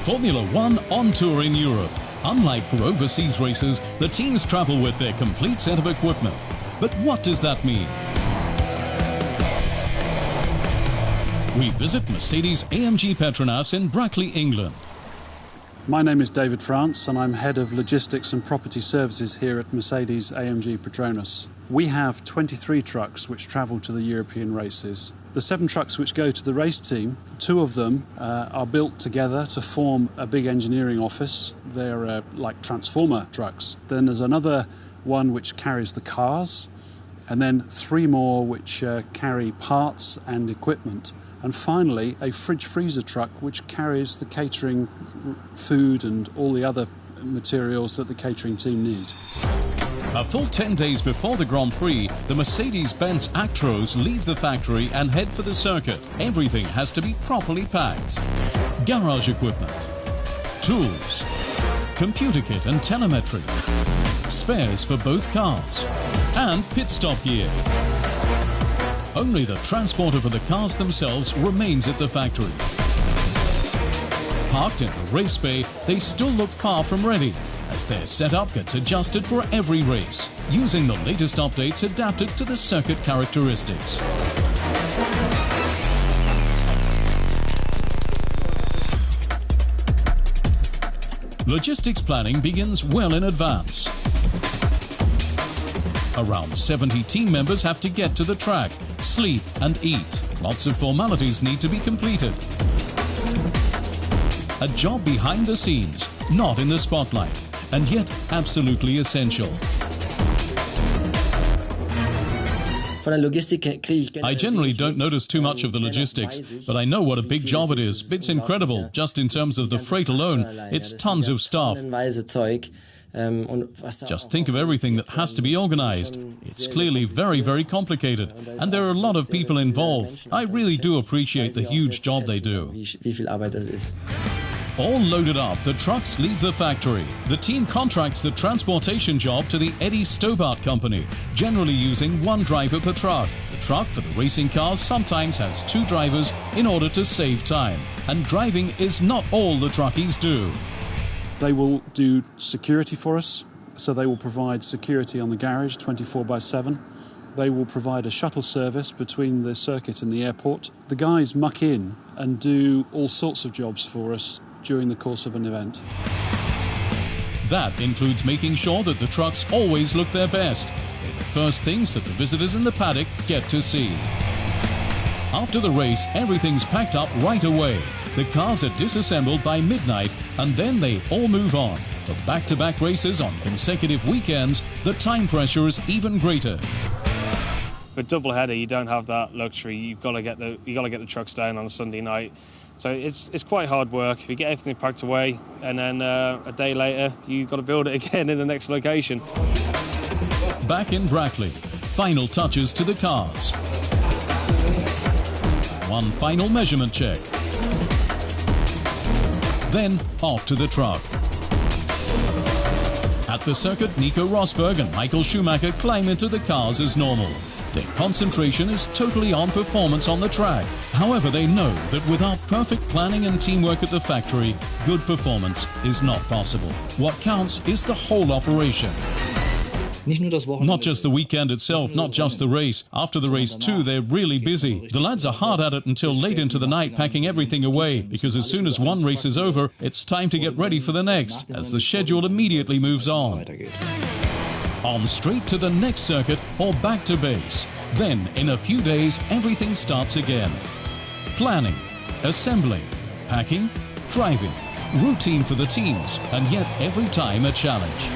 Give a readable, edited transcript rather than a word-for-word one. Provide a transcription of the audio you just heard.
Formula One on tour in Europe. Unlike for overseas races, the teams travel with their complete set of equipment. But what does that mean? We visit Mercedes-AMG Petronas in Brackley, England. My name is David France and I'm Head of Logistics and Property Services here at Mercedes-AMG Petronas. We have 23 trucks which travel to the European races. The 7 trucks which go to the race team, 2 of them are built together to form a big engineering office. They're like transformer trucks. Then there's another one which carries the cars, and then 3 more which carry parts and equipment. And finally, a fridge-freezer truck which carries the catering food and all the other materials that the catering team need. A full 10 days before the Grand Prix, the Mercedes-Benz Actros leave the factory and head for the circuit. Everything has to be properly packed. Garage equipment, tools, computer kit and telemetry, spares for both cars, and pit stop gear. Only the transporter for the cars themselves remains at the factory. Parked in the race bay, they still look far from ready, as their setup gets adjusted for every race, using the latest updates adapted to the circuit characteristics. Logistics planning begins well in advance. Around 70 team members have to get to the track, sleep and eat. Lots of formalities need to be completed. A job behind the scenes, not in the spotlight, and yet absolutely essential. I generally don't notice too much of the logistics, but I know what a big job it is. It's incredible, just in terms of the freight alone. It's tons of stuff. Just think of everything that has to be organized. It's clearly very, very complicated, and there are a lot of people involved. I really do appreciate the huge job they do. All loaded up, the trucks leave the factory. The team contracts the transportation job to the Eddie Stobart company, generally using 1 driver per truck. The truck for the racing cars sometimes has 2 drivers in order to save time. And driving is not all the truckies do. They will do security for us, so they will provide security on the garage 24/7. They will provide a shuttle service between the circuit and the airport. The guys muck in and do all sorts of jobs for us during the course of an event. That includes making sure that the trucks always look their best. They're the first things that the visitors in the paddock get to see. After the race, everything's packed up right away. The cars are disassembled by midnight, and then they all move on. For back-to-back races on consecutive weekends, the time pressure is even greater. With double header, you don't have that luxury. You've got to get the trucks down on a Sunday night. So it's quite hard work. We get everything packed away, and then a day later, you've got to build it again in the next location. Back in Brackley, final touches to the cars. One final measurement check. Then off to the truck. At the circuit, Nico Rosberg and Michael Schumacher climb into the cars as normal. Their concentration is totally on performance on the track. However, they know that without perfect planning and teamwork at the factory, good performance is not possible. What counts is the whole operation. Not just the weekend itself, not just the race. After the race too, they're really busy. The lads are hard at it until late into the night, packing everything away, because as soon as one race is over, it's time to get ready for the next, as the schedule immediately moves on. On straight to the next circuit or back to base. Then, in a few days, everything starts again. Planning, assembling, packing, driving. Routine for the teams, and yet every time a challenge.